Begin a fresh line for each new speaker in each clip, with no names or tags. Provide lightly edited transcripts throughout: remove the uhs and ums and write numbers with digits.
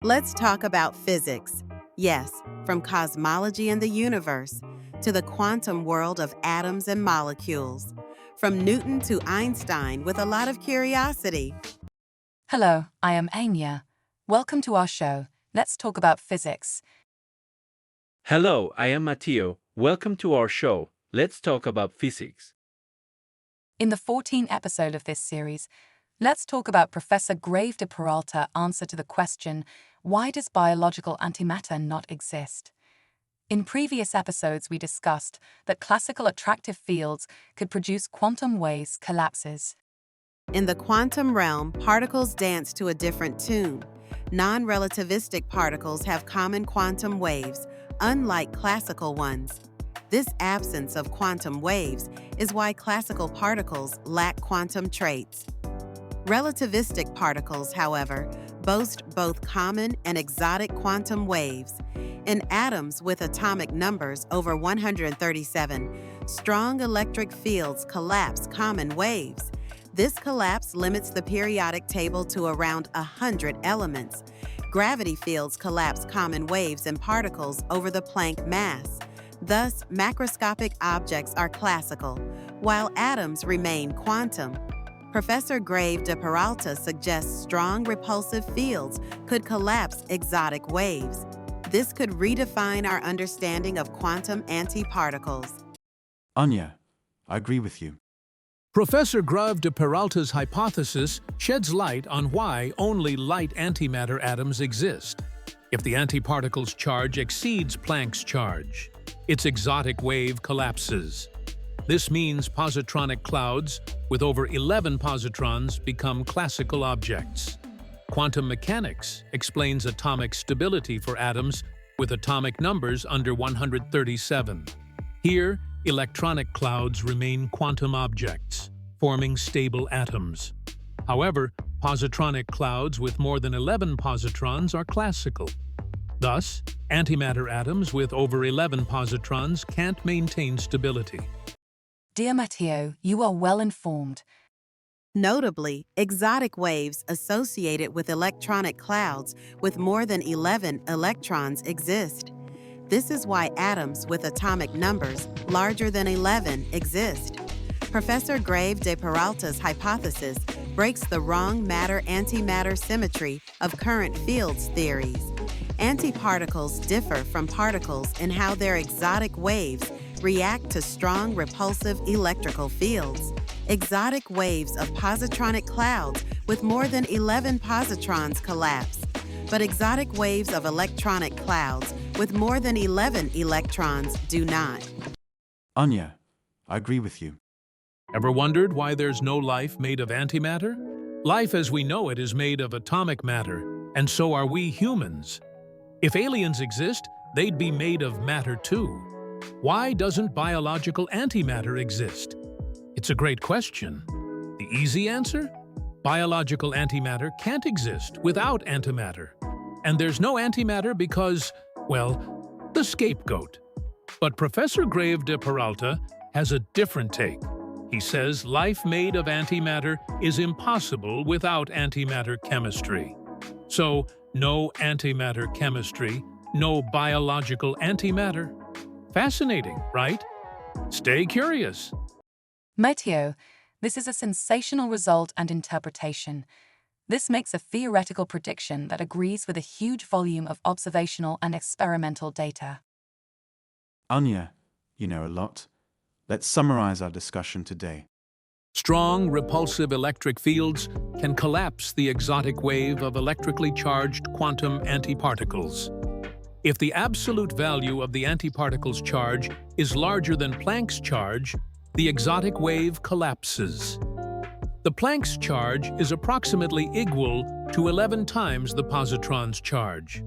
Let's talk about physics. Yes, from cosmology and the universe to the quantum world of atoms and molecules. From Newton to Einstein with a lot of curiosity.
Hello, I am Anya. Welcome to our show. Let's talk about physics.
Hello, I am Mateo. Welcome to our show. Let's talk about physics.
In the 14th episode of this series, let's talk about Professor Grave de Peralta's answer to the question, why does biological antimatter not exist? In previous episodes, we discussed that classical attractive fields could produce quantum waves collapses.
In the quantum realm, particles dance to a different tune. Non-relativistic particles have common quantum waves, unlike classical ones. This absence of quantum waves is why classical particles lack quantum traits. Relativistic particles, however, boast both common and exotic quantum waves. In atoms with atomic numbers over 137, strong electric fields collapse common waves. This collapse limits the periodic table to around 100 elements. Gravity fields collapse common waves in particles over the Planck mass. Thus, macroscopic objects are classical, while atoms remain quantum. Professor Grave de Peralta suggests strong repulsive fields could collapse exotic waves. This could redefine our understanding of quantum antiparticles.
Anya, I agree with you.
Professor Grave de Peralta's hypothesis sheds light on why only light antimatter atoms exist. If the antiparticle's charge exceeds Planck's charge, its exotic wave collapses. This means positronic clouds with over 11 positrons become classical objects. Quantum mechanics explains atomic stability for atoms with atomic numbers under 137. Here, electronic clouds remain quantum objects, forming stable atoms. However, positronic clouds with more than 11 positrons are classical. Thus, antimatter atoms with over 11 positrons can't maintain stability.
Dear Mateo, you are well informed.
Notably, exotic waves associated with electronic clouds with more than 11 electrons exist. This is why atoms with atomic numbers larger than 11 exist. Professor Grave de Peralta's hypothesis breaks the wrong matter-antimatter symmetry of current fields theories. Antiparticles differ from particles in how their exotic waves react to strong repulsive electrical fields. Exotic waves of positronic clouds with more than 11 positrons collapse, but exotic waves of electronic clouds with more than 11 electrons do not.
Anya, I agree with you.
Ever wondered why there's no life made of antimatter? Life as we know it is made of atomic matter, and so are we humans. If aliens exist, they'd be made of matter too. Why doesn't biological antimatter exist? It's a great question. The easy answer? Biological antimatter can't exist without antimatter. And there's no antimatter because, well, the scapegoat. But Professor Grave de Peralta has a different take. He says life made of antimatter is impossible without antimatter chemistry. So, no antimatter chemistry, no biological antimatter. Fascinating, right? Stay curious.
Mateo, this is a sensational result and interpretation. This makes a theoretical prediction that agrees with a huge volume of observational and experimental data.
Anya, you know a lot. Let's summarize our discussion today.
Strong, repulsive electric fields can collapse the exotic wave of electrically charged quantum antiparticles. If the absolute value of the antiparticle's charge is larger than Planck's charge, the exotic wave collapses. The Planck's charge is approximately equal to 11 times the positron's charge.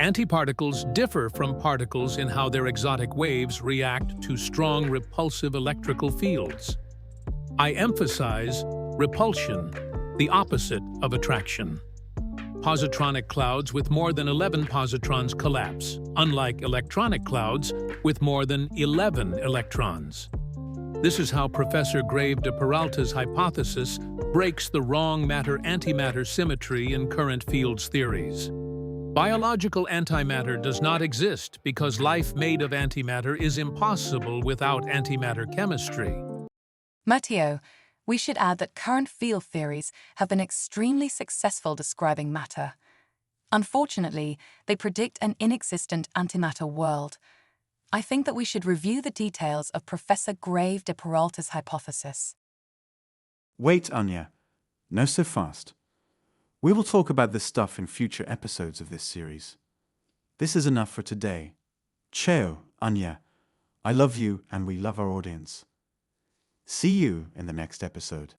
Antiparticles differ from particles in how their exotic waves react to strong repulsive electrical fields. I emphasize repulsion, the opposite of attraction. Positronic clouds with more than 11 positrons collapse, unlike electronic clouds with more than 11 electrons. This is how Professor Grave de Peralta's hypothesis breaks the wrong matter-antimatter symmetry in current fields theories. Biological antimatter does not exist because life made of antimatter is impossible without antimatter chemistry.
Mateo, we should add that current field theories have been extremely successful describing matter. Unfortunately, they predict an inexistent antimatter world. I think that we should review the details of Professor Grave de Peralta's hypothesis.
Wait, Anya. No so fast. We will talk about this stuff in future episodes of this series. This is enough for today. Ciao, Anya. I love you and we love our audience. See you in the next episode.